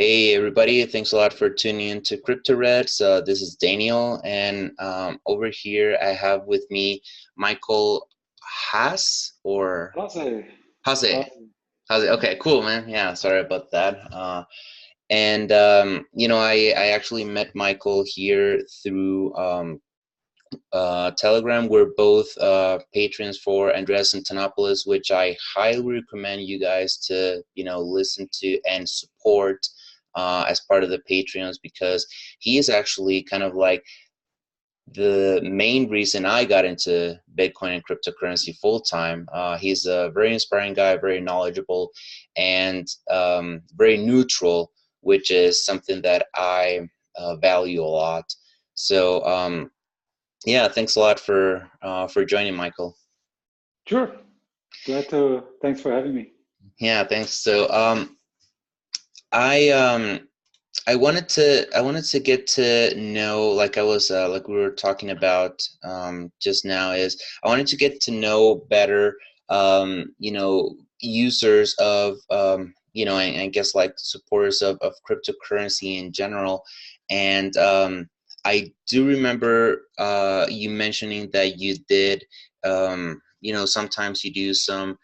Hey everybody, thanks a lot for tuning in to Crypto Reds. This is Daniel, and over here I have with me Michael Haas or How's Haze. How's Haze. Okay, cool, man. Yeah, sorry about that. And I actually met Michael here through Telegram. We're both patrons for Andreas Antonopoulos, which I highly recommend you guys to listen to and support as part of the Patreons, because he is actually kind of like the main reason I got into Bitcoin and cryptocurrency full time. He's a very inspiring guy, very knowledgeable, and very neutral, which is something that I value a lot. So yeah, thanks a lot for joining, Michael. Sure. Glad to. Thanks for having me. Yeah, thanks. So I I wanted to get to know, like I was like we were talking about just now, is I wanted to get to know better users of and I guess like supporters of cryptocurrency in general. And I do remember you mentioning that you did sometimes you do some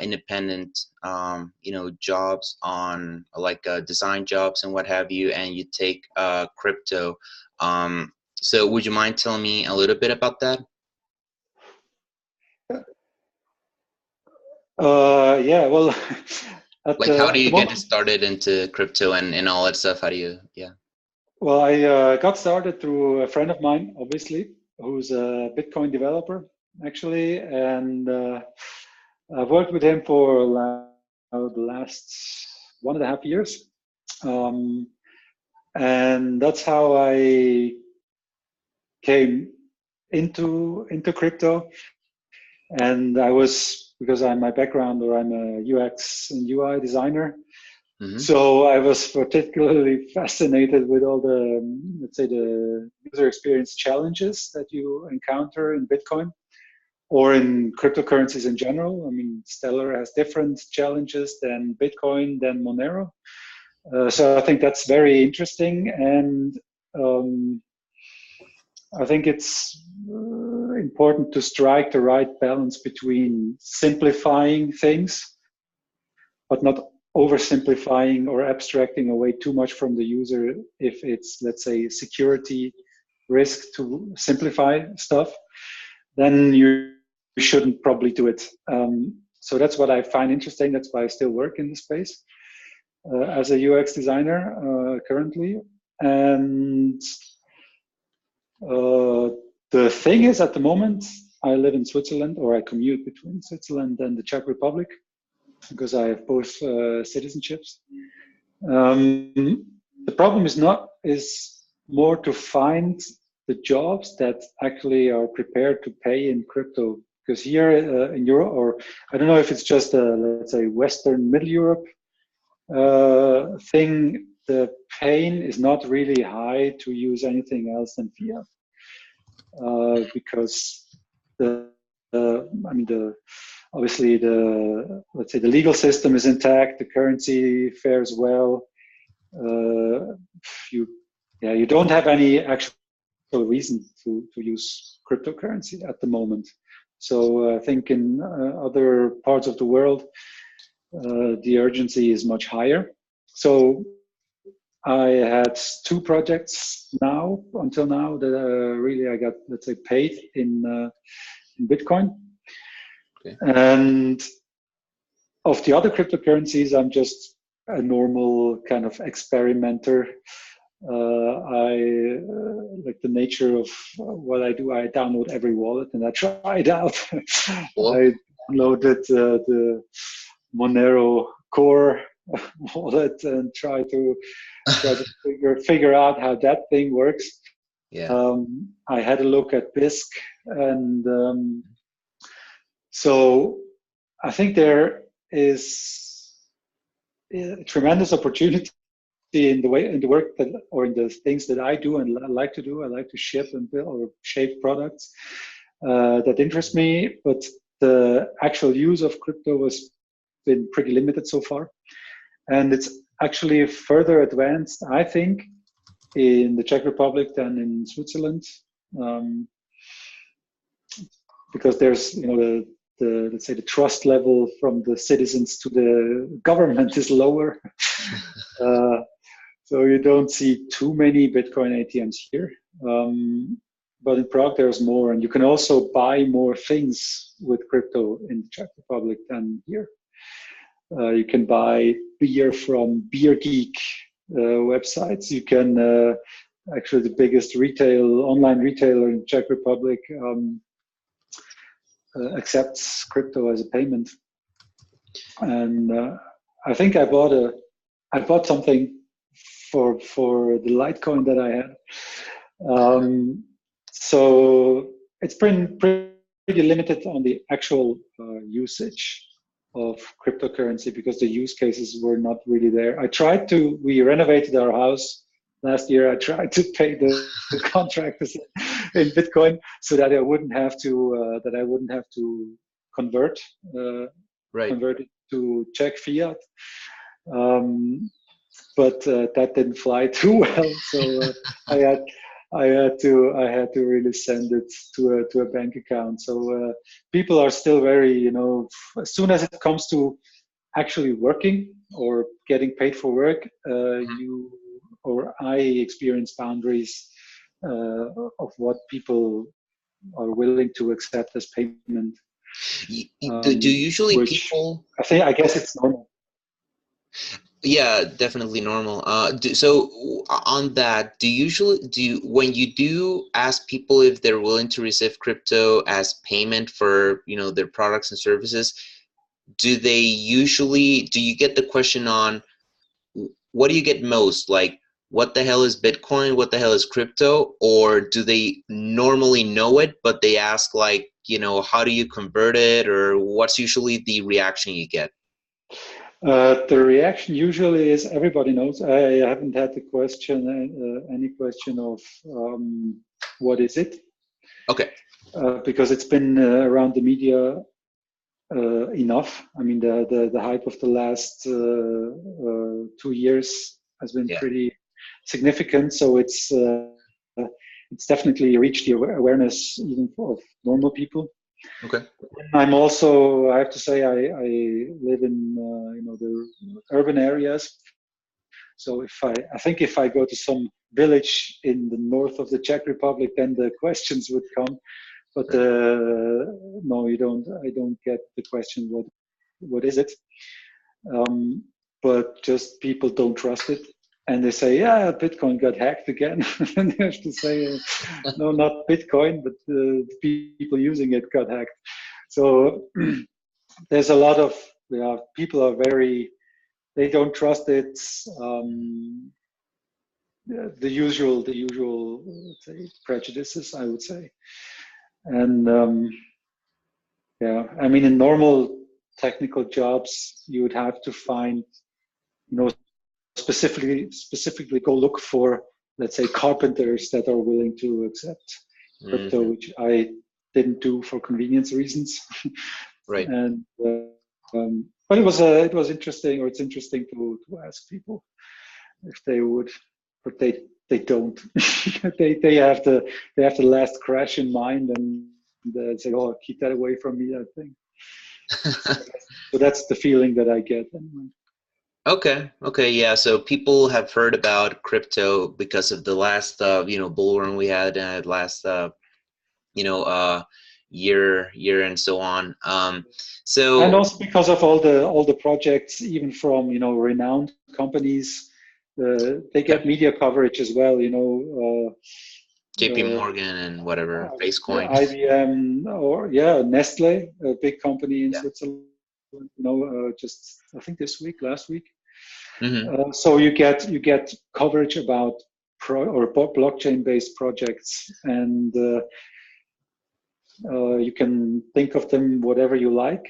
independent jobs on like design jobs and what have you, and you take crypto. So would you mind telling me a little bit about that? Yeah. Well, Like, how do at the you get moment, started into crypto and all that stuff? How do you, yeah. well, I got started through a friend of mine, obviously, who's a Bitcoin developer actually, and I've worked with him for the last 1.5 years, um, and that's how I came into crypto. And I was, because I'm my background, or I'm a UX and UI designer, Mm-hmm. so I was particularly fascinated with all the, let's say, the user experience challenges that you encounter in Bitcoin or in cryptocurrencies in general. I mean, Stellar has different challenges than Bitcoin, than Monero. So I think that's very interesting, and um, I think it's important to strike the right balance between simplifying things, but not oversimplifying or abstracting away too much from the user if it's, let's say, security risk to simplify stuff, then you shouldn't probably do it. So that's what I find interesting. That's why I still work in the space as a UX designer currently. And the thing is, at the moment, I live in Switzerland, or I commute between Switzerland and the Czech Republic because I have both citizenships. The problem is more to find the jobs that actually are prepared to pay in crypto. Because here in Europe, or I don't know if it's just a, let's say, Western Middle Europe thing, the pain is not really high to use anything else than fiat. Because I mean, obviously let's say the legal system is intact, the currency fares well. You don't have any actual reason to use cryptocurrency at the moment. So I think in other parts of the world, the urgency is much higher. So I had two projects until now that really I got, let's say, paid in Bitcoin. Okay. And of the other cryptocurrencies, I'm just a normal kind of experimenter. I like the nature of what I do. I download every wallet and I try it out. Cool. I downloaded the Monero Core wallet and try to figure out how that thing works. Yeah. I had a look at BISC, and so I think there is a tremendous opportunity in the work that, or in the things that I do and I like to do. I like to ship and build or shape products that interest me, but the actual use of crypto has been pretty limited so far. and it's actually further advanced, I think, in the Czech Republic than in Switzerland, um, because there's, the let's say the trust level from the citizens to the government is lower. uh, so you don't see too many Bitcoin ATMs here. But in Prague, there's more, and you can also buy more things with crypto in the Czech Republic than here. You can buy beer from Beer Geek websites. You can actually the biggest online retailer in Czech Republic accepts crypto as a payment. And I think I bought something for the Litecoin that I had. So it's been pretty limited on the actual usage of cryptocurrency because the use cases were not really there. We renovated our house last year. I tried to pay the contractors in Bitcoin so that I wouldn't have to convert it to Czech fiat. But that didn't fly too well. So I had to really send it to a bank account. So people are still very, as soon as it comes to actually working or getting paid for work, I experience boundaries of what people are willing to accept as payment. Do usually people? I guess it's normal. Yeah, definitely normal. So on that, when you do ask people if they're willing to receive crypto as payment for, their products and services, do you get the question on what do you get most? Like, what the hell is Bitcoin? What the hell is crypto? Or do they normally know it, but they ask like, how do you convert it? Or what's usually the reaction you get? The reaction usually is everybody knows. I haven't had any question of what is it? Okay. Because it's been around the media enough. I mean, the hype of the last 2 years has been pretty significant. So it's definitely reached the awareness even of normal people. Okay. I'm also, I have to say, I live in the urban areas. So I think if I go to some village in the north of the Czech Republic, then the questions would come. But no, you don't. I don't get the question. What is it? But just people don't trust it, and they say, "Yeah, Bitcoin got hacked again." And they have to say, "No, not Bitcoin, but the people using it got hacked." So there's a lot of people are they don't trust it. The usual let's say prejudices, I would say, and I mean in normal technical jobs you would have to find specifically go look for, let's say, carpenters that are willing to accept crypto, which I didn't do for convenience reasons. Right. And but it was interesting, or it's interesting to ask people if they would, but they don't. they have the last crash in mind and say, "Oh, keep that away from me," I think. So that's the feeling that I get anyway. Okay, yeah. So people have heard about crypto because of the last, bull run we had last, year and so on. So and also because of all the projects, even from renowned companies, they get media coverage as well. JP Morgan and whatever, Facecoin, IBM, or Nestle, a big company in Switzerland. Just I think last week. Mm-hmm. So you get coverage about blockchain-based projects, and you can think of them whatever you like.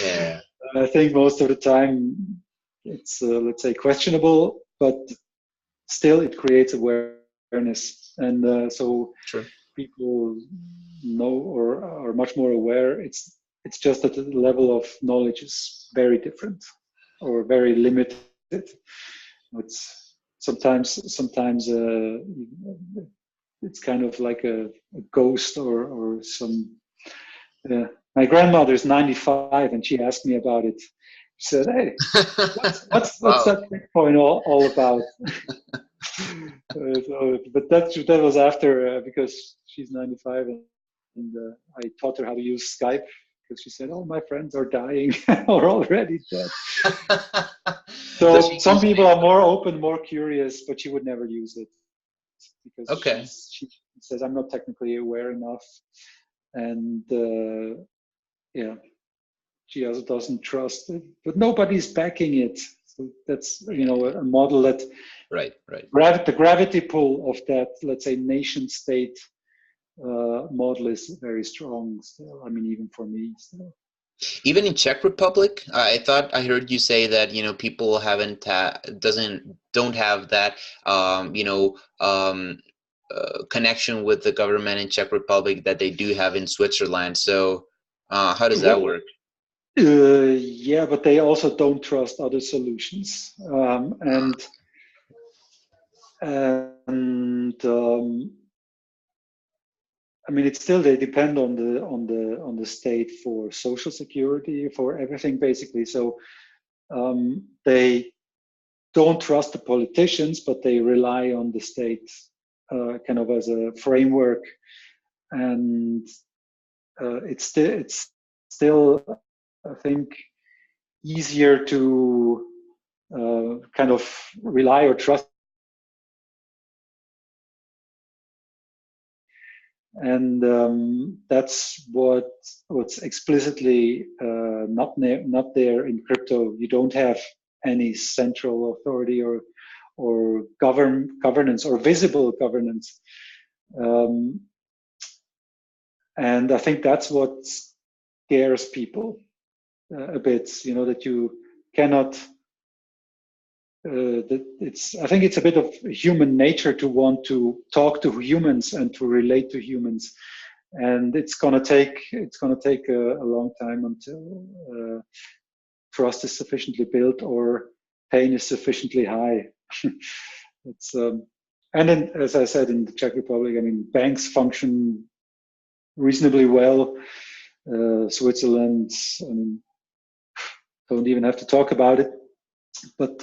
Yeah. I think most of the time it's let's say questionable, but still it creates awareness, and so people know or are much more aware. It's just that the level of knowledge is very different or very limited. It's sometimes it's kind of like a ghost or some. My grandmother is 95, and she asked me about it. She said, "Hey, what's Wow. that Bitcoin all about?" But that was after because she's 95, and I taught her how to use Skype because she said, "Oh, my friends are dying or already dead." So So she, some people are more open, more curious, but she would never use it because okay. she says I'm not technically aware enough, and yeah, she also doesn't trust it. But nobody's backing it. So that's a model that Right, right. the gravity pull of that, let's say, nation state model is very strong still. I mean, even for me still. Even in Czech Republic, I thought I heard you say that people don't have that connection with the government in Czech Republic that they do have in Switzerland. So how does that Well, work? yeah, but they also don't trust other solutions, and I mean, it's still they depend on the state for social security for everything basically. So they don't trust the politicians, but they rely on the state kind of as a framework, and it's still I think easier to kind of rely or trust. And that's what's explicitly not there in crypto. You don't have any central authority or governance or visible governance, um, and I think that's what scares people a bit. That you cannot. I think it's a bit of human nature to want to talk to humans and to relate to humans, and it's gonna take a long time until trust is sufficiently built or pain is sufficiently high. it's and then, as I said, in the Czech Republic, I mean, banks function reasonably well. Switzerland, I mean, don't even have to talk about it, but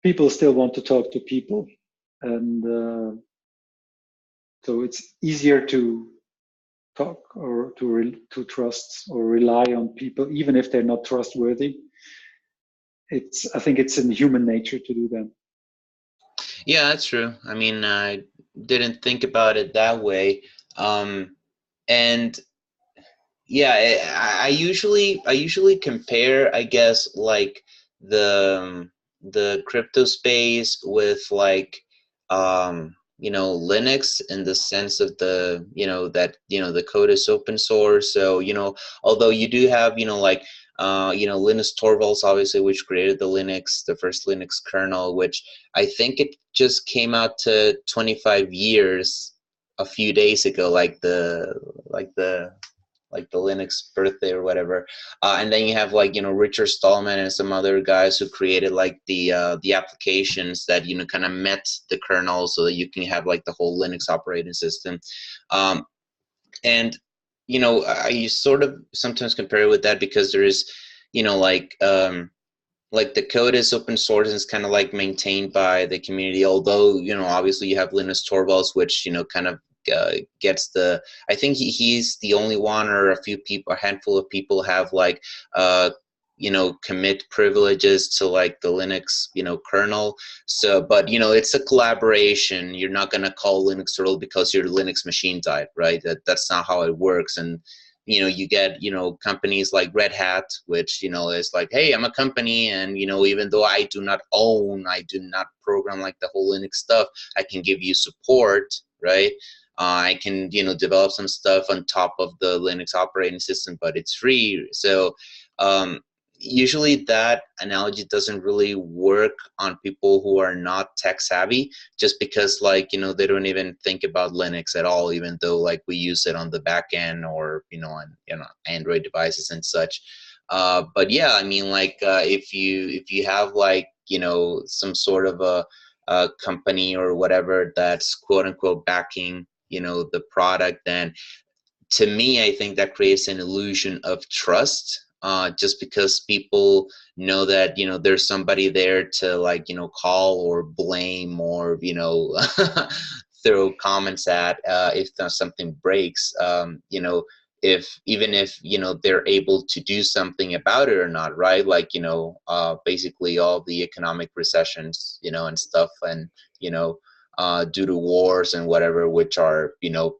people still want to talk to people, and so it's easier to talk or to trust or rely on people, even if they're not trustworthy. I think it's in human nature to do that. Yeah, that's true. I mean, I didn't think about it that way. And yeah, I usually compare, I guess, like the crypto space with like Linux, in the sense of the code is open source. So although you do have like Linus Torvalds, obviously, which created the first Linux kernel, which I think it just came out to 25 years a few days ago, like the Linux birthday or whatever. And then you have like Richard Stallman and some other guys who created like the applications that kind of met the kernel, so that you can have like the whole Linux operating system. Um, and I sort of sometimes compare it with that, because there is like the code is open source and it's kind of like maintained by the community. Although obviously you have Linus Torvalds, which kind of gets I think he's the only one, or a handful of people have like commit privileges to like the Linux kernel. So but it's a collaboration. You're not going to call Linux turtle because your Linux machine died, right? That's not how it works. And you get companies like Red Hat, which is like, hey, I'm a company, and even though I do not program like the whole Linux stuff, I can give you support, right? I can develop some stuff on top of the Linux operating system, but it's free. So usually that analogy doesn't really work on people who are not tech savvy, just because like they don't even think about Linux at all, even though like we use it on the back end, or on Android devices and such. But yeah, I mean, like if you have like, you know, some sort of a company or whatever that's quote unquote backing, you know, the product, then to me, I think that creates an illusion of trust, just because people know that, you know, there's somebody there to, like, you know, call or blame or, you know, throw comments at, if something breaks, you know, if even if, you know, they're able to do something about it or not, right? Like, you know, basically all the economic recessions, you know, and stuff, and, you know, due to wars and whatever, which are, you know,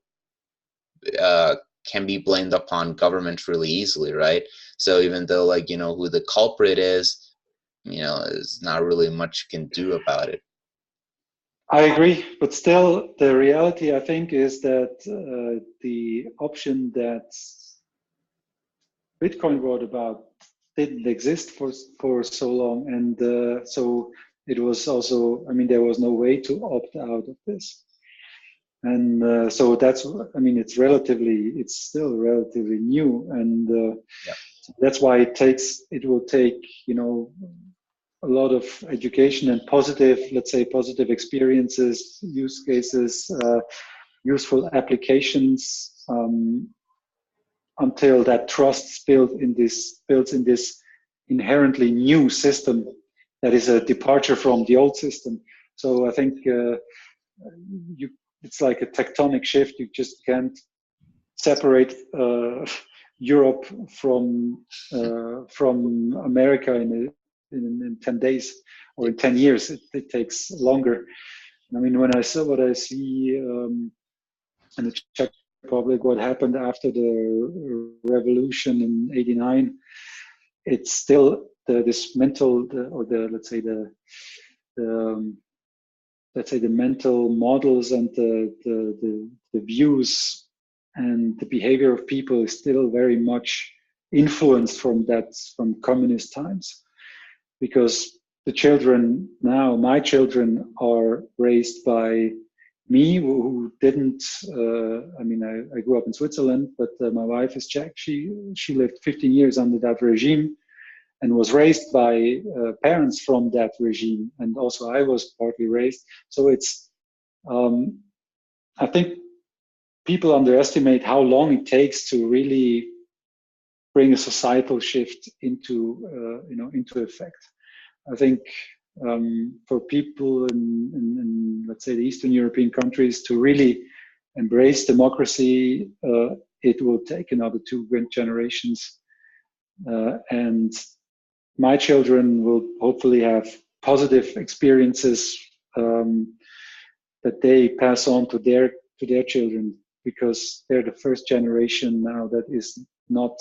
uh, can be blamed upon governments really easily, right? So even though, like, you know, who the culprit is, you know, there's not really much you can do about it. I agree, but still, the reality I think is that the option that Bitcoin brought about didn't exist for so long, and so it was also. I mean, there was no way to opt out of this, and so that's. I mean, it's still relatively new, and Yeah. that's why it will take, you know, a lot of education and positive, let's say, positive experiences, use cases, useful applications, until that trust is built in this inherently new system that is a departure from the old system. So I think you it's like a tectonic shift. You just can't separate Europe from America in 10 days or in 10 years. It takes longer. I mean, when I saw what I see in the Czech Republic, what happened after the revolution in '89, it's still this mental, or the the let's say the mental models and the views and the behavior of people is still very much influenced from communist times, because the children now, my children, are raised by me, who didn't. I mean, I grew up in Switzerland, but my wife is Czech. She lived 15 years under that regime and was raised by parents from that regime, and also I was partly raised. So it's, I think people underestimate how long it takes to really bring a societal shift into effect. I think for people in, let's say, the Eastern European countries to really embrace democracy, it will take another two generations, and my children will hopefully have positive experiences that they pass on to their children, because they're the first generation now that is not,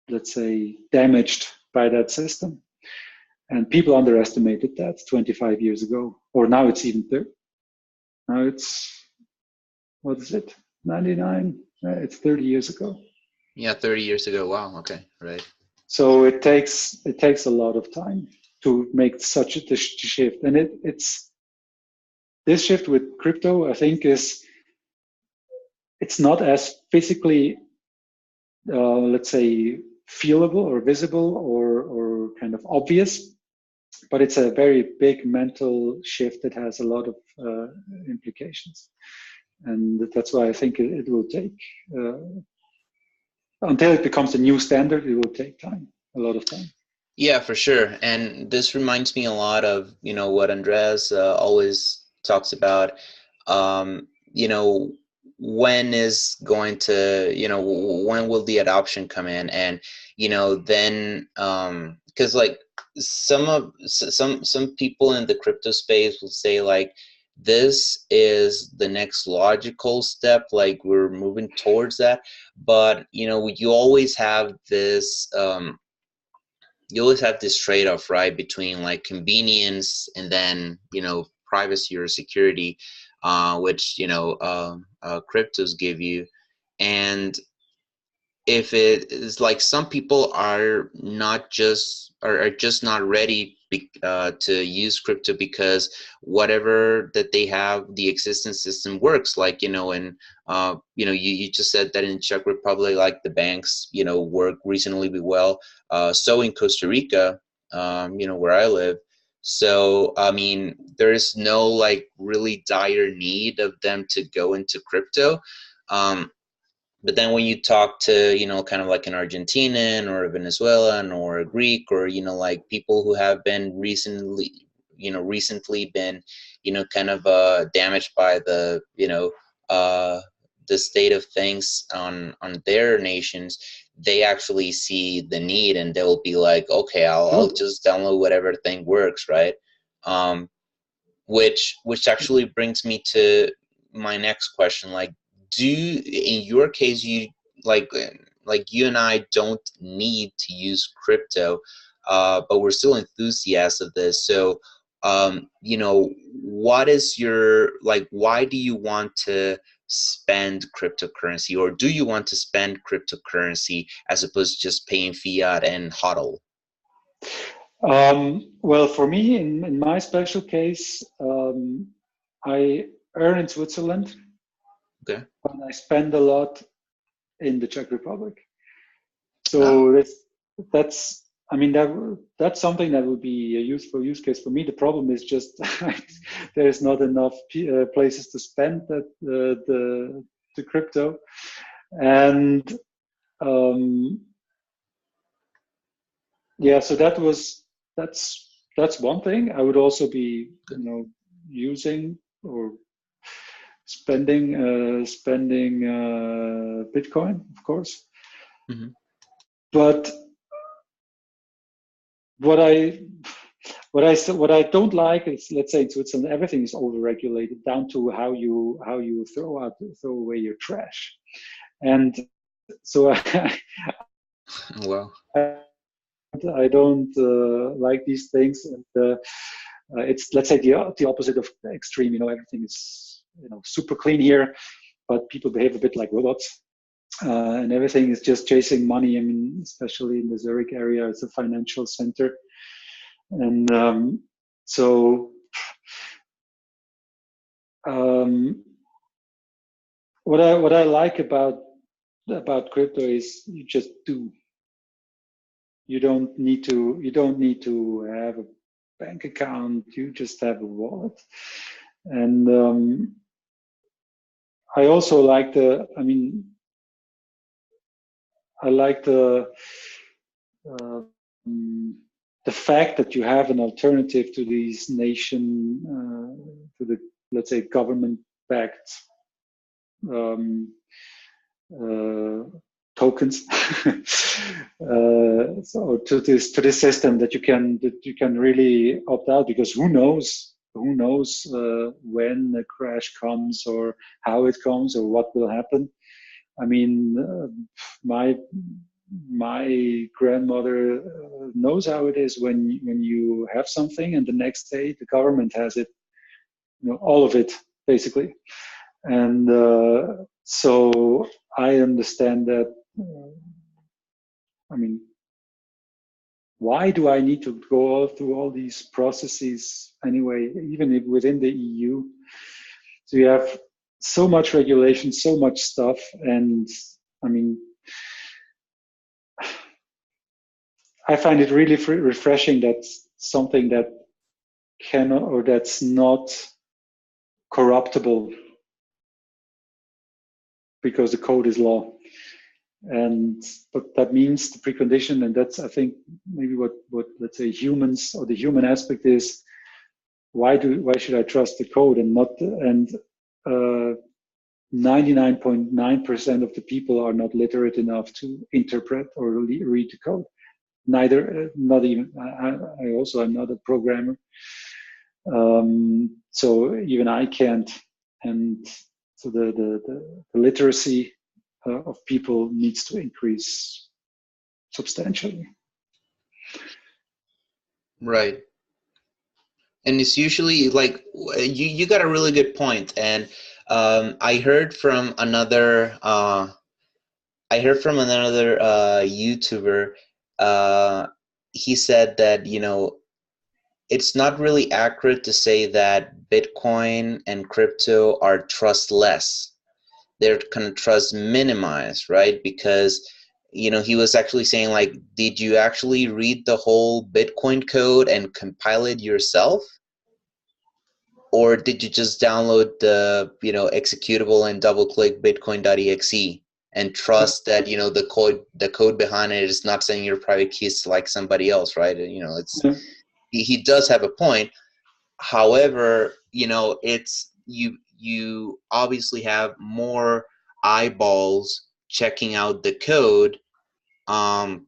let's say, damaged by that system. And people underestimated that 25 years ago, or now it's even 30. Now it's, what is it, 99? It's 30 years ago. Yeah, 30 years ago. Wow. Okay. Right. So it takes a lot of time to make such a shift, and it's this shift with crypto, I think, it's not as physically, let's say, feelable or visible or kind of obvious, but it's a very big mental shift that has a lot of implications, and that's why I think it will take until it becomes a new standard. It will take time, a lot of time. Yeah, for sure. And this reminds me a lot of, you know, what Andres always talks about. You know, when is going to, you know, when will the adoption come in? And, you know, then, because like some people in the crypto space will say like, this is the next logical step, like we're moving towards that. But, you know, you always have this, you always have this trade-off, right, between like convenience and then, you know, privacy or security, which, you know, cryptos give you. And if it is like, some people are not just are just not ready to use crypto because whatever that they have, the existing system works. Like, and you just said that in Czech Republic, like the banks, work reasonably well. So in Costa Rica, where I live. So, I mean, there is no like really dire need of them to go into crypto. But then when you talk to, kind of like an Argentinian or a Venezuelan or a Greek or, like people who have been recently been, kind of damaged by the state of things on their nations, they actually see the need and they'll be like, okay, I'll just download whatever thing works, right? Which actually brings me to my next question. Like, in your case, you like you and I don't need to use crypto, but we're still enthusiasts of this. So, what is your, like, why do you want to spend cryptocurrency, or do you want to spend cryptocurrency as opposed to just paying fiat and hodl? Well, for me, in my special case, I earn in Switzerland, Okay. and I spend a lot in the Czech Republic. So that's I mean that's something that would be a useful use case for me. The problem is just there's not enough places to spend the crypto, and yeah, so that's one thing. I would also be using or spending Bitcoin, of course. Mm-hmm. But what I don't like is, let's say in Switzerland, everything is overregulated down to how you throw away your trash, and so Wow. I don't like these things, and it's, let's say, the opposite of the extreme. Everything is super clean here, but people behave a bit like robots. And everything is just chasing money. I mean, especially in the Zurich area, it's a financial center, and so what I like about crypto is you just do. You don't need to have a bank account. You just have a wallet, and I also like I like the fact that you have an alternative to these to the, let's say, government-backed tokens. So to this system that you can really opt out, because who knows when a crash comes or how it comes or what will happen. I mean, my grandmother knows how it is when you have something and the next day the government has it, all of it basically. And so I understand that. I mean, why do I need to go through all these processes anyway, even if within the EU? So you have so much regulation, so much stuff, and I mean, I find it really refreshing that something that cannot, or that's not corruptible, because the code is law. But that means the precondition, and that's, I think, maybe what let's say humans, or the human aspect is, why should I trust the code and not, and 99.9% of the people are not literate enough to interpret or read the code. Neither, not even I also am not a programmer, so even I can't. And so the literacy of people needs to increase substantially. Right. And it's usually like, you got a really good point. And I heard from another YouTuber. He said that it's not really accurate to say that Bitcoin and crypto are trustless. They're kind of trust minimized, right? Because he was actually saying, like, did you actually read the whole Bitcoin code and compile it yourself? Or did you just download the, executable and double click bitcoin.exe and trust that, the code behind it is not sending your private keys to like somebody else, right? It's Yeah. he does have a point. However, it's you obviously have more eyeballs checking out the code, and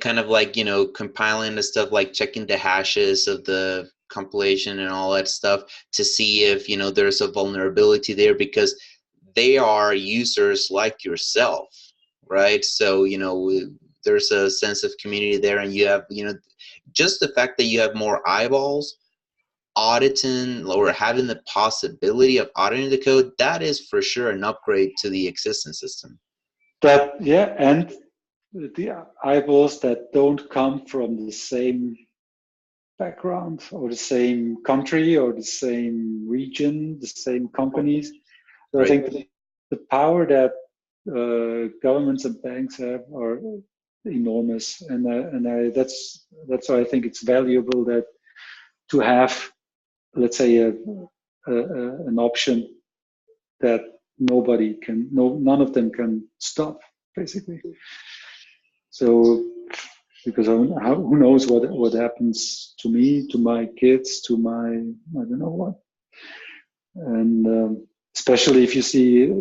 kind of like, compiling the stuff, like checking the hashes of the compilation and all that stuff to see if, there's a vulnerability there, because they are users like yourself, right? So, there's a sense of community there, and you have, just the fact that you have more eyeballs auditing or having the possibility of auditing the code, that is for sure an upgrade to the existing system. That, yeah, and the eyeballs that don't come from the same background or the same country or the same region, the same companies. So I Right. think the power that governments and banks have are enormous, and that's why I think it's valuable that to have, let's say, an option that none of them can stop, basically. So, because who knows what happens to me, to my kids, to my, I don't know what, and especially if you see,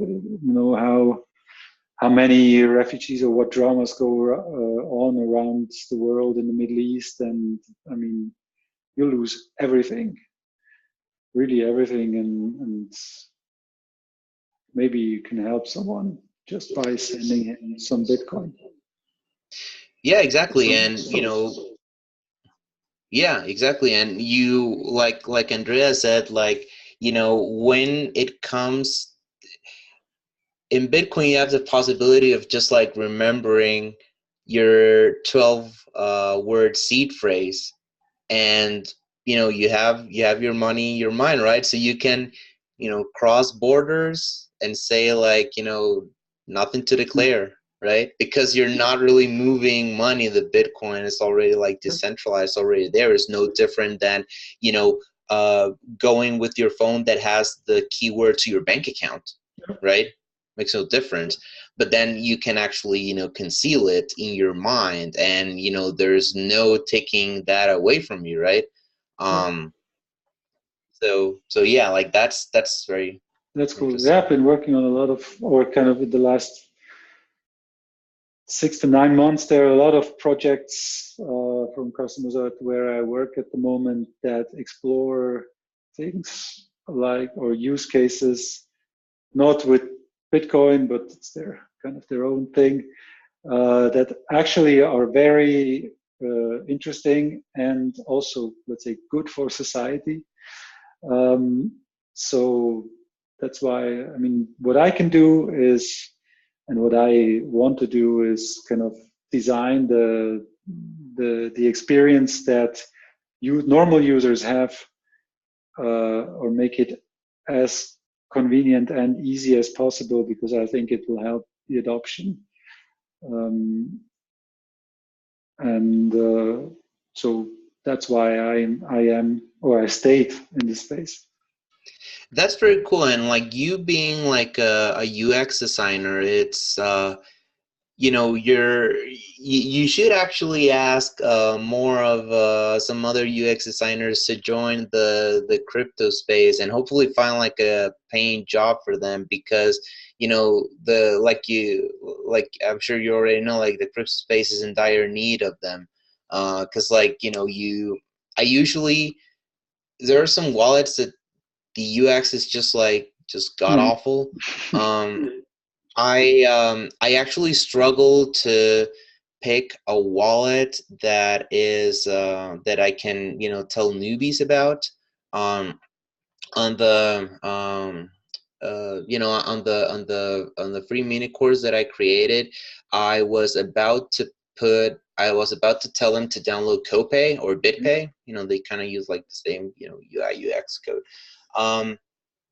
how many refugees or what dramas go on around the world in the Middle East, and I mean, you lose everything, really everything, and maybe you can help someone just by sending him some Bitcoin. Yeah, exactly. And yeah, exactly. And like Andrea said, like, when it comes in Bitcoin, you have the possibility of just like remembering your 12 word seed phrase, and you have your money, your mind, right? So you can cross borders and say, like, nothing to declare, right? Because you're not really moving money. The Bitcoin is already like decentralized, already there. Is no different than going with your phone that has the keyword to your bank account, right? Makes no difference. But then you can actually conceal it in your mind, and there's no taking that away from you, right? um so yeah, like that's very That's cool. Yeah, interesting. I've been working on a lot of, or kind of in the last 6 to 9 months, there are a lot of projects from customers at where I work at the moment that explore things like, or use cases, not with Bitcoin, but it's their kind of their own thing, that actually are very interesting and also, let's say, good for society. So that's why, I mean, what I can do is, and what I want to do is kind of design the experience that normal users have, or make it as convenient and easy as possible, because I think it will help the adoption. And so that's why I stayed in this space. That's very cool. And like, you being like a UX designer, it's you should actually ask more of some other UX designers to join the crypto space, and hopefully find like a paying job for them, because the like I'm sure you already know, like, the crypto space is in dire need of them, because like I usually, there are some wallets that the UX is just god Mm. awful. I actually struggle to pick a wallet that I can tell newbies about. Um, on the on the free mini course that I created, I was about to I was about to tell them to download Copay or BitPay. You know, they kind of use like the same, you know, UI UX code.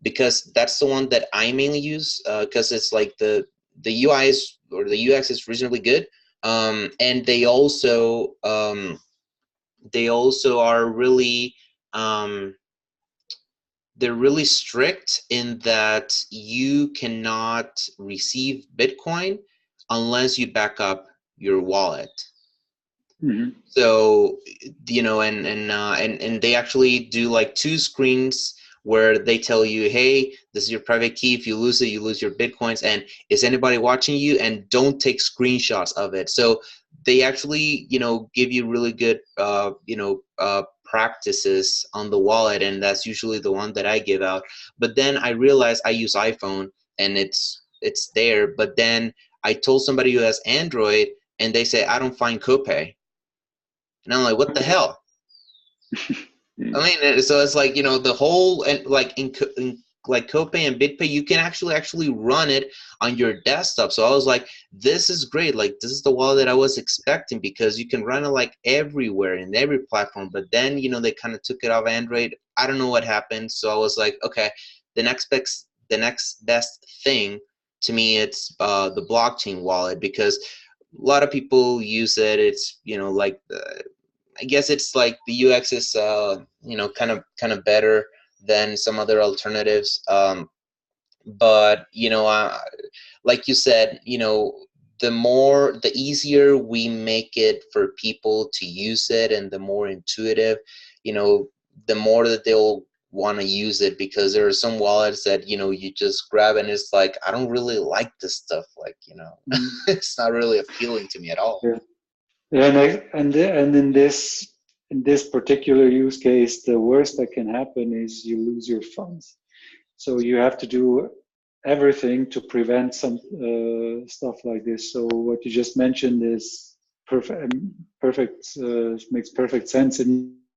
Because that's the one that I mainly use, because it's like the UI is, or the UX is reasonably good, and they also are really they're really strict in that you cannot receive Bitcoin unless you back up your wallet. Mm-hmm. So, you know, and they actually do like 2 screens where they tell you, hey, this is your private key. If you lose it, you lose your Bitcoins. And is anybody watching you? And don't take screenshots of it. So they actually, you know, give you really good, practices on the wallet. And that's usually the one that I give out. But then I realized I use iPhone and it's there. But then I told somebody who has Android and they say, I don't find Copay. And I'm like, what the hell? I mean, so it's like, you know, the whole, and like in like Copay and BitPay, you can actually run it on your desktop. So I was like, this is great. Like, this is the wallet that I was expecting, because you can run it like everywhere in every platform. But then, you know, they kind of took it off Android. I don't know what happened. So I was like, okay, the next best thing to me, it's the blockchain wallet, because a lot of people use it. It's, you know, like I guess it's like the UX is, you know, kind of better than some other alternatives. But, you know, like you said, you know, the easier we make it for people to use it, and the more intuitive, you know, the more that they'll want to use it, because there are some wallets that, you know, you just grab and it's like, I don't really like this stuff. Like, you know, it's not really appealing to me at all. Yeah. Yeah, and in this particular use case, the worst that can happen is you lose your funds. So you have to do everything to prevent some stuff like this. So what you just mentioned is perfect, makes perfect sense. It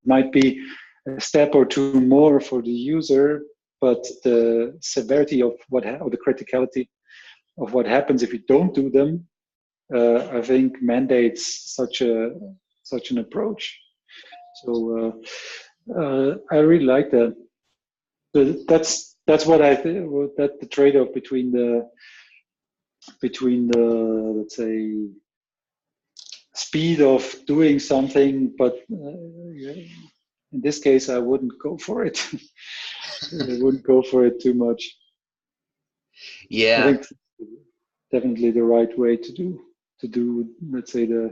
might be a step or two more for the user, but the severity of or the criticality of what happens if you don't do them, I think mandates such an approach. So I really like that. But that's what I think. That the trade-off between the let's say speed of doing something, but in this case, I wouldn't go for it. I wouldn't go for it too much. Yeah. I think definitely the right way to do let's say the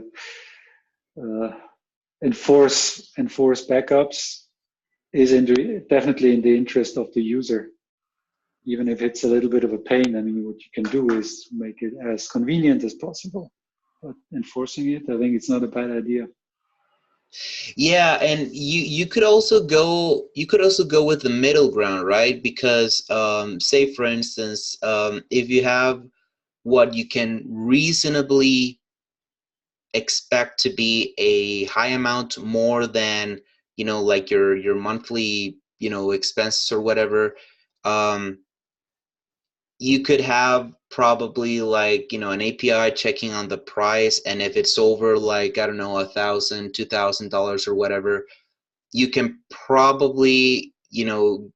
enforce backups is definitely in the interest of the user, even if it's a little bit of a pain. I mean, what you can do is make it as convenient as possible, but enforcing it, I think it's not a bad idea. Yeah, and you could also go with the middle ground, right? Because say for instance, if you have what you can reasonably expect to be a high amount more than, you know, like your monthly, you know, expenses or whatever, um, you could have probably like, you know, an API checking on the price, and if it's over like, I don't know, $1,000, $2,000 or whatever, you can probably, you know,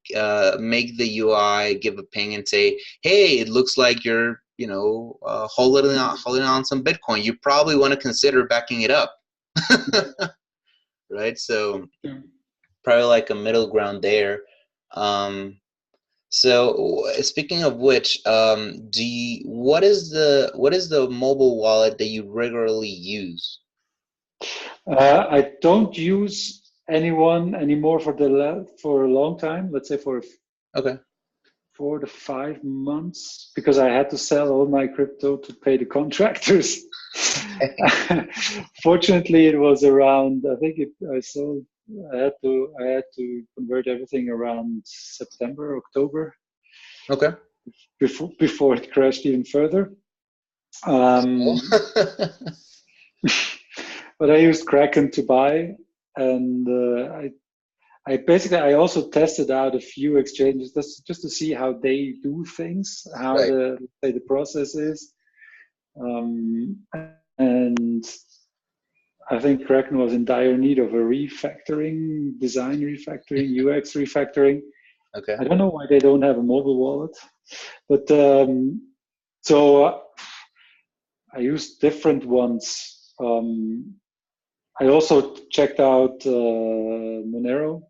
make the UI give a ping and say, hey, it looks like you're, you know, holding on some Bitcoin. You probably want to consider backing it up. Right? So probably like a middle ground there. So speaking of which, what is the mobile wallet that you regularly use? I don't use anyone anymore for a long time. Let's say for Okay. 4 to 5 months, because I had to sell all my crypto to pay the contractors. Fortunately, it was around. I think I sold. I had to convert everything around September, October. Okay. Before it crashed even further. But I used Kraken to buy, and I also tested out a few exchanges just to see how they do things, how Right. the process is, and I think Kraken was in dire need of a refactoring, design refactoring, UX refactoring. Okay. I don't know why they don't have a mobile wallet, but so I used different ones. I also checked out Monero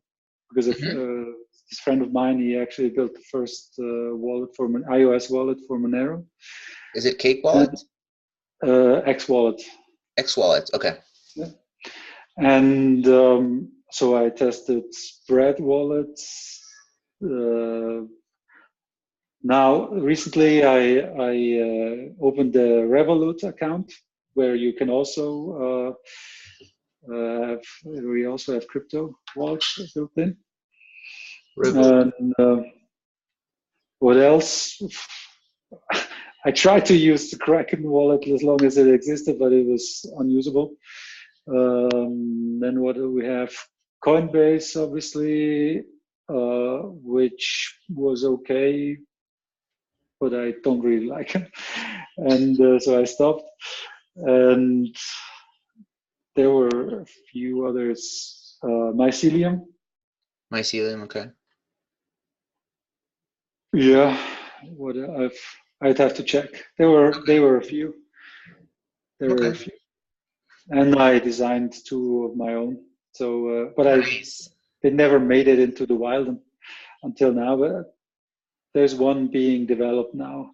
because if, Hmm. this friend of mine, he actually built the first wallet for iOS wallet for Monero. Is it Cake And Wallet? X wallet. X Wallet. Okay. Yeah. And so I tested Spread wallets. Now, recently, I opened the Revolut account where you can also we also have crypto wallets built in. Revolut. And what else? I tried to use the Kraken wallet as long as it existed, but it was unusable. Then what do we have? Coinbase, obviously, which was okay, but I don't really like it, and so I stopped. And there were a few others. Mycelium, Mycelium. Okay. yeah. What I'd have to check. They were a few. There were a Okay. few, and I designed two of my own. So, but Nice. they never made it into the wild until now. But there's one being developed now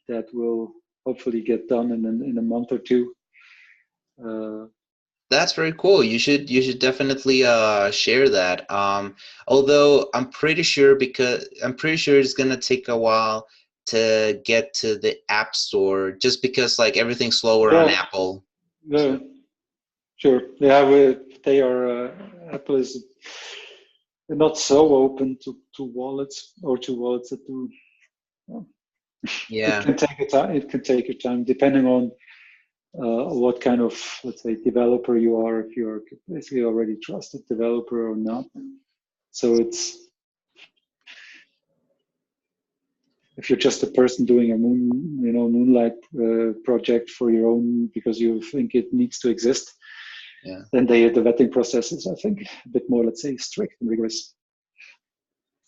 that will hopefully get done in a month or two. Uh, That's very cool. You should definitely share that. Although I'm pretty sure it's gonna take a while to get to the App Store just because like everything's slower on yeah, Apple. yeah, So sure. Yeah, they are. Apple is not so open to wallets or to wallets that do. Well, it yeah. can take a time. It can take a time depending on what kind of, let's say, developer you are. If you're basically already trusted developer or not. So it's if you're just a person doing a moonlight project for your own because you think it needs to exist, Yeah. then the vetting process is, I think, a bit more, let's say, strict and rigorous.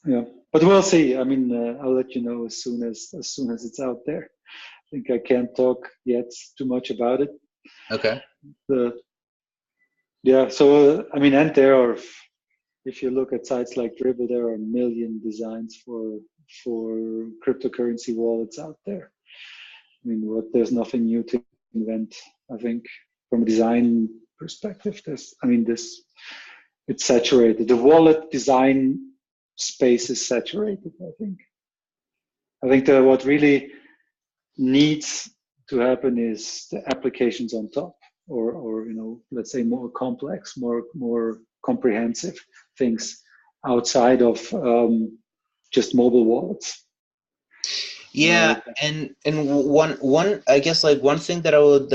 Yeah, but we'll see. I mean, I'll let you know as soon as it's out there. I think I can't talk yet too much about it. Okay. Uh, yeah, so I mean, and there are, if you look at sites like Dribble, there are a million designs for cryptocurrency wallets out there. I mean, there's nothing new to invent. I think from a design perspective, it's saturated. The wallet design space is saturated. I think that what really needs to happen is the applications on top, or let's say more complex, more comprehensive things outside of just mobile wallets. Yeah, and one I guess like one thing that I would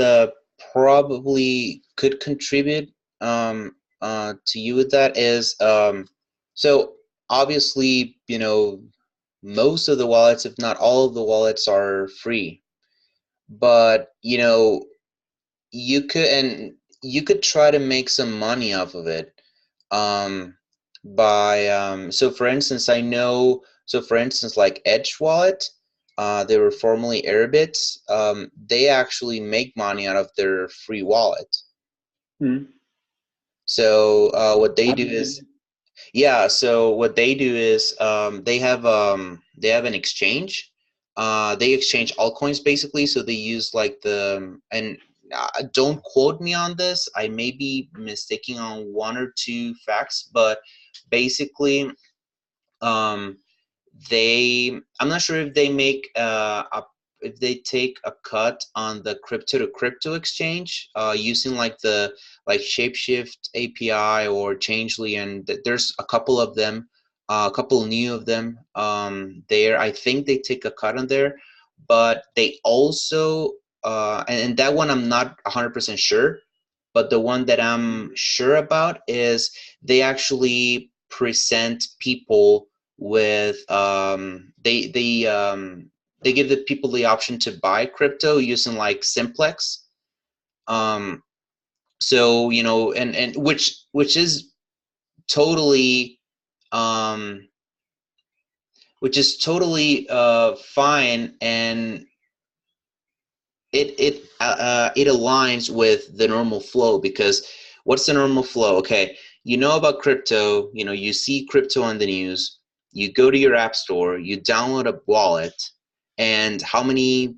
probably could contribute to you with that is so obviously most of the wallets, if not all of the wallets, are free, but you could try to make some money off of it um, by so for instance for instance like Edge Wallet, they were formerly Airbit. They actually make money out of their free wallet. Mm. So what they How do do is yeah, so what they do is they have an exchange. They exchange altcoins basically. So they use like and don't quote me on this. I may be mistaking on one or two facts, but basically um, I'm not sure if they make if they take a cut on the crypto to crypto exchange using like the like Shapeshift API or Changely, and there's a couple of them, a couple new of them there. I think they take a cut on there, but they also and that one I'm not 100% sure, but the one that I'm sure about is they actually present people with they give the people the option to buy crypto using like Simplex. Um, So, you know, and which is totally um fine, and it aligns with the normal flow, because what's the normal flow? Okay, you know about crypto, you know, you see crypto on the news, you go to your app store, you download a wallet, and how many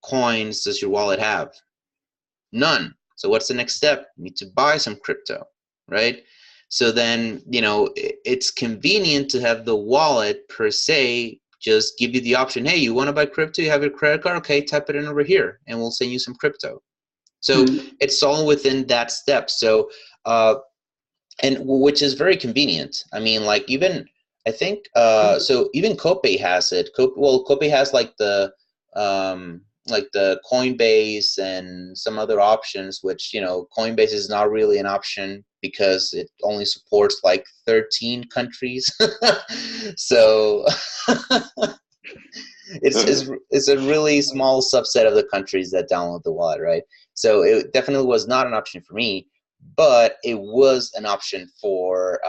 coins does your wallet have? None. So what's the next step? You need to buy some crypto, right? So then, you know, it's convenient to have the wallet per se just give you the option, hey, you want to buy crypto? You have your credit card? Okay, type it in over here and we'll send you some crypto. So Mm. it's all within that step. So, and which is very convenient. I mean, like even I think so even Copay has it. Copay has like the Coinbase and some other options, which, you know, Coinbase is not really an option because it only supports like 13 countries. So it's a really small subset of the countries that download the wallet, right? So it definitely was not an option for me, but it was an option for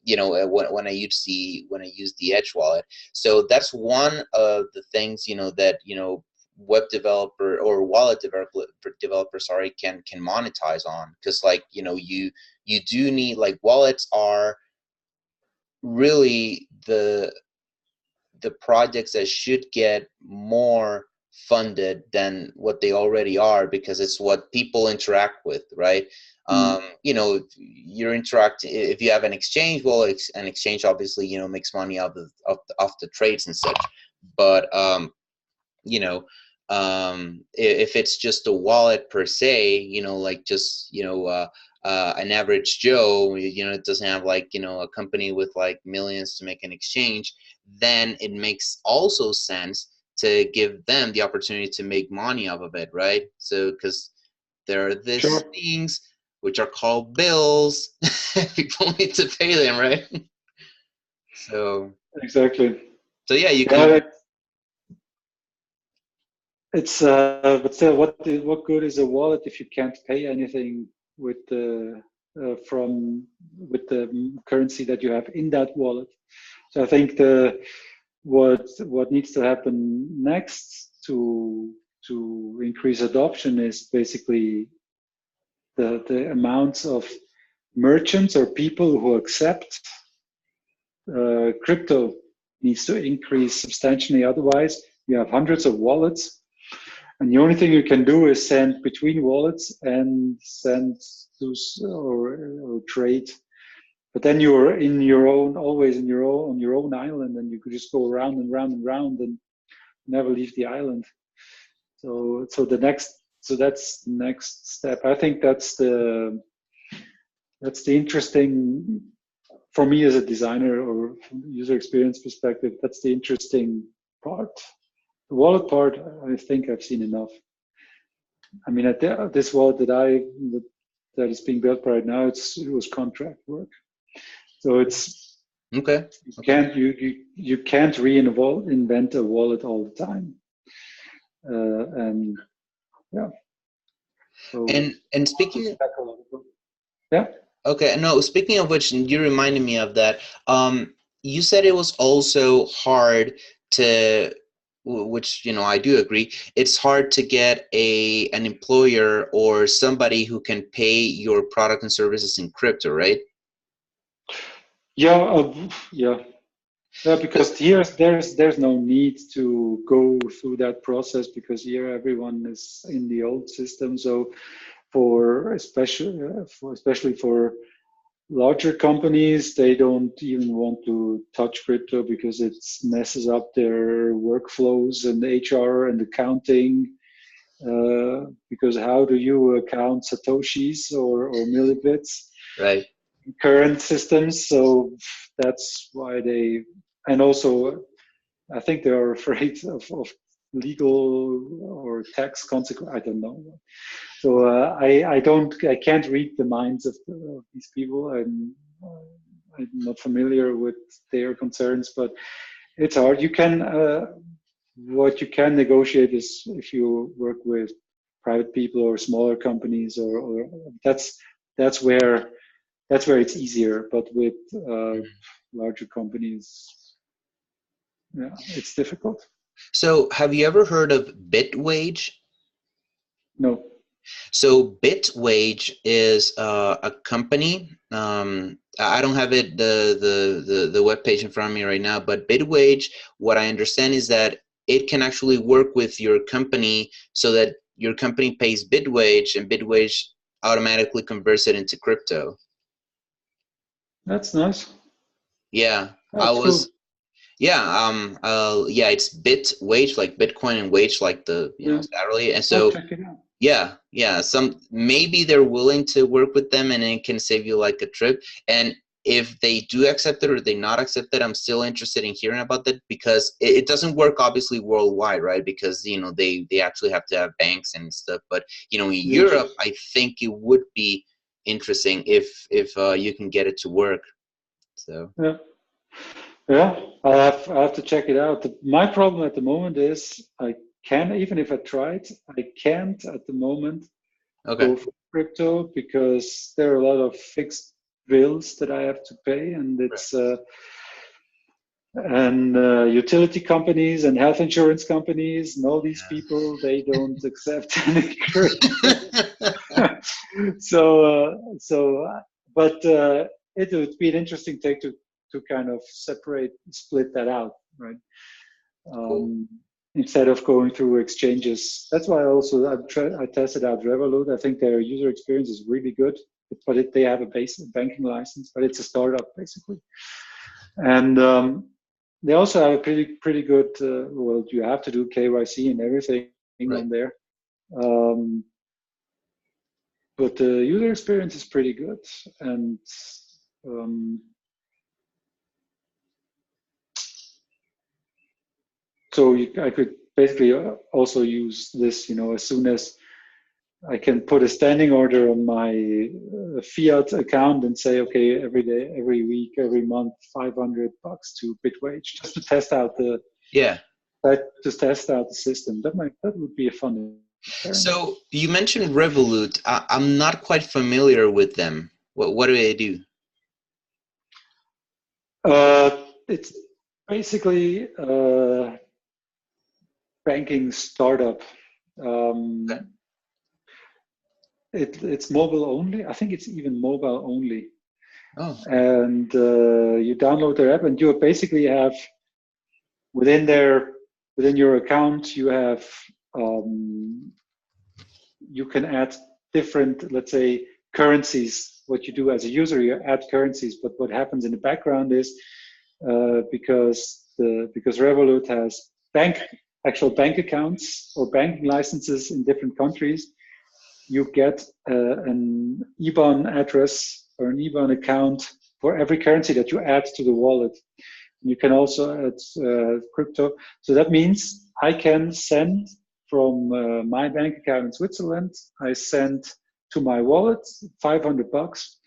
you know, when I used the Edge wallet. So that's one of the things, you know, that, you know, web developer or wallet developer, sorry, can monetize on, because like, you know, you do need, like, wallets are really the projects that should get more funded than what they already are, because it's what people interact with, right? Mm. You know, you're interacting, if you have an exchange, well, an exchange obviously, you know, makes money off the trades and such. But you know, if it's just a wallet per se, you know, like just, you know, an average Joe, you know, it doesn't have like, you know, a company with like millions to make an exchange, then it makes also sense to give them the opportunity to make money off of it, right? So, because there are these Sure. things which are called bills, people need to pay them, right? So, Exactly. so yeah, you Yeah, can. it's but still, what good is a wallet if you can't pay anything with the from with the currency that you have in that wallet? So I think the what needs to happen next to increase adoption is basically the amounts of merchants or people who accept crypto needs to increase substantially. Otherwise, you have hundreds of wallets, and the only thing you can do is send between wallets and send to or trade. But then you're in your own, always in your own on your own island, and you could just go around and round and round and never leave the island. So that's the next step. I think that's the interesting for me as a designer or from user experience perspective. That's the interesting part. The wallet part, I think I've seen enough. I mean, at this wallet that is being built right now, it was contract work. So it's Okay. you can't reinvent a wallet all the time. And yeah, so And speaking, yeah. okay, no, speaking of which, you reminded me of that. You said it was also hard to, which, you know, I do agree. It's hard to get an employer or somebody who can pay your product and services in crypto, right? Yeah, yeah, yeah. Because here there's no need to go through that process because here everyone is in the old system. So especially for larger companies, they don't even want to touch crypto because it messes up their workflows and HR and accounting. Because how do you account satoshis or millibits? Right. Current systems. So that's why and also I think they are afraid of legal or tax consequence. I don't know. So I can't read the minds of these people. I'm not familiar with their concerns, but it's hard. What you can negotiate is if you work with private people or smaller companies, or that's where it's easier. But with larger companies, yeah, it's difficult. So have you ever heard of Bitwage? No. So Bitwage is a company. I don't have it the web page in front of me right now, but Bitwage, what I understand is that it can actually work with your company so that your company pays Bitwage and Bitwage automatically converts it into crypto. That's nice. Yeah, I That's cool. was. Yeah, yeah, it's Bitwage like Bitcoin and wage like the Yeah, salary, and I'll so. check it out. Yeah. Some maybe they're willing to work with them, and it can save you like a trip. And if they do accept it or they not accept it, I'm still interested in hearing about that because it doesn't work obviously worldwide, right? Because they actually have to have banks and stuff. But in Yeah. Europe, I think it would be interesting if you can get it to work. So Yeah. Yeah, I have to check it out. My problem at the moment is I can, even if I tried, I can't at the moment okay, go for crypto because there are a lot of fixed bills that I have to pay, and right. it's and utility companies and health insurance companies and all these people, they don't accept any crypto. But it would be an interesting take to kind of split that out, right? Cool. Instead of going through exchanges. That's why I tested out Revolut. I think their user experience is really good, but they have a basic banking license, but it's a startup basically. And they also have a pretty good. Well, you have to do KYC and everything Right. on there. But the user experience is pretty good, and so I could basically also use this, as soon as I can put a standing order on my fiat account and say, okay, every day, every week, every month, $500 to Bitwage, just to test out the system. That would be a fun experiment. So you mentioned Revolut. I'm not quite familiar with them. What do they do? It's basically a banking startup. Okay. It's mobile only. I think it's even mobile only. Oh. And you download their app, and you basically have within your account you have you can add different, let's say, currencies. What you do as a user, you add currencies, but what happens in the background is because Revolut has actual bank accounts or banking licenses in different countries, you get an IBAN address or an IBAN account for every currency that you add to the wallet. You can also add crypto. So that means I can send from my bank account in Switzerland, I send to my wallet $500,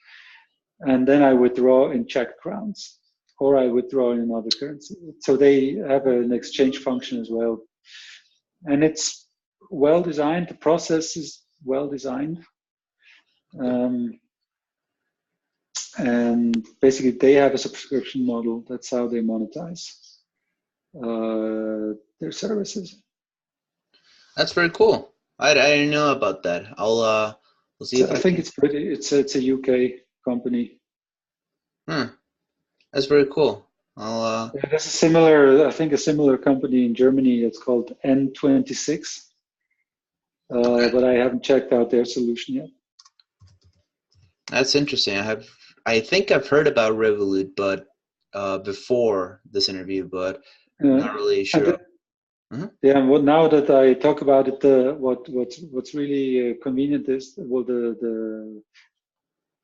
and then I withdraw in Czech crowns, or I withdraw in another currency. So they have an exchange function as well. And it's well designed. The process is well designed. And basically they have a subscription model. That's how they monetize their services. That's very cool. I didn't know about that. We'll see if I think it's pretty. It's a UK company. That's very cool. I'll Yeah, there's a similar company in Germany. It's called N26, okay. but I haven't checked out their solution yet. That's interesting. I think I've heard about Revolut, but before this interview, but not really sure. Yeah, well, now that I talk about it, what's really convenient is, well, the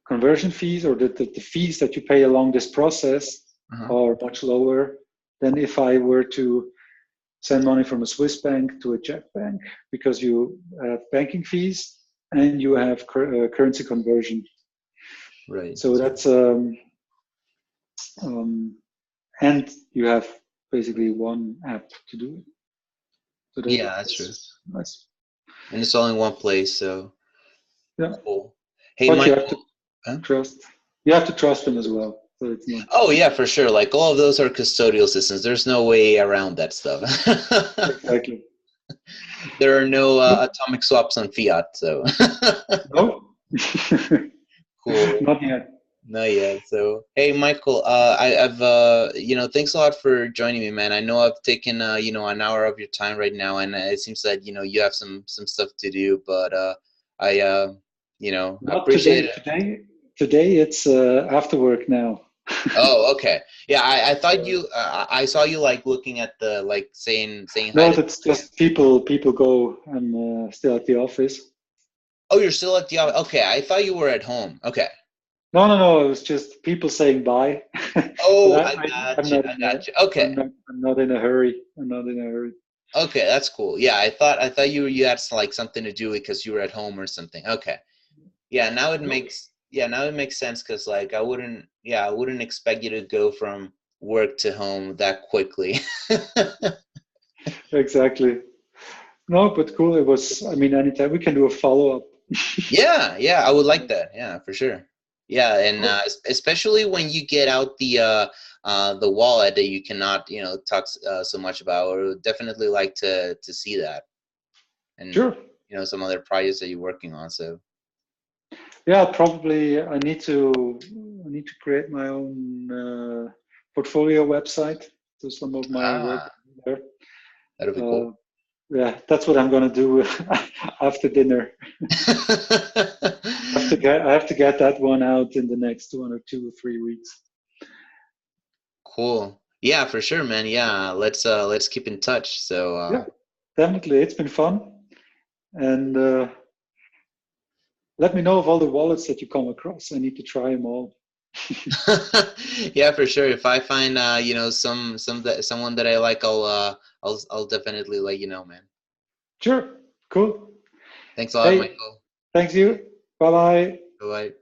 conversion fees or the fees that you pay along this process are much lower than if I were to send money from a Swiss bank to a Czech bank, because you have banking fees and you have currency conversion. Right. So that's and you have basically one app to do it. So Yeah, that's true. Nice. And it's all in one place, so Yeah, cool. Hey, but you have Michael. to Huh? trust. You have to trust them as well. So it's not Oh yeah, for sure. Like all of those are custodial systems. There's no way around that stuff. exactly. There are no No, atomic swaps on fiat, so no. cool. Not yet. No, yeah. So, hey, Michael, I've, thanks a lot for joining me, man. I know I've taken, an hour of your time right now, and it seems that, you have some stuff to do, but I, Not appreciate today. it. Today it's after work now. Oh, okay. Yeah, I thought I saw you like looking at the, like saying hi No, to. that's just people go. I'm still at the office. Oh, you're still at the office. Okay, I thought you were at home. Okay. No. It was just people saying bye. But Oh, I I'm got you. not I in got you. Okay. I'm not in a hurry. I'm not in a hurry. Okay, that's cool. Yeah, I thought you had like something to do because you were at home or something. Okay. Yeah, No, now it makes sense because like I wouldn't expect you to go from work to home that quickly. exactly. No, but cool. It was. I mean, anytime we can do a follow up. Yeah, I would like that. Yeah, for sure. Yeah, and Cool. especially when you get out the wallet that you cannot, talk so much about, or would definitely like to see that, and Sure. some other projects that you're working on. So Yeah, probably. I need to create my own portfolio website. So some of my work ah, there. that'll be Uh, cool. yeah, that's what I'm gonna do after dinner. I have to get that one out in the next 1 or 2 or 3 weeks. Cool. Yeah, for sure, man. Yeah, let's keep in touch. So Yeah, definitely. It's been fun. And let me know of all the wallets that you come across. I need to try them all. yeah, for sure. If I find someone that I like, I'll definitely let you know, man. Sure. Cool. Thanks a lot, Hey, Michael. thanks you. Bye bye. Bye.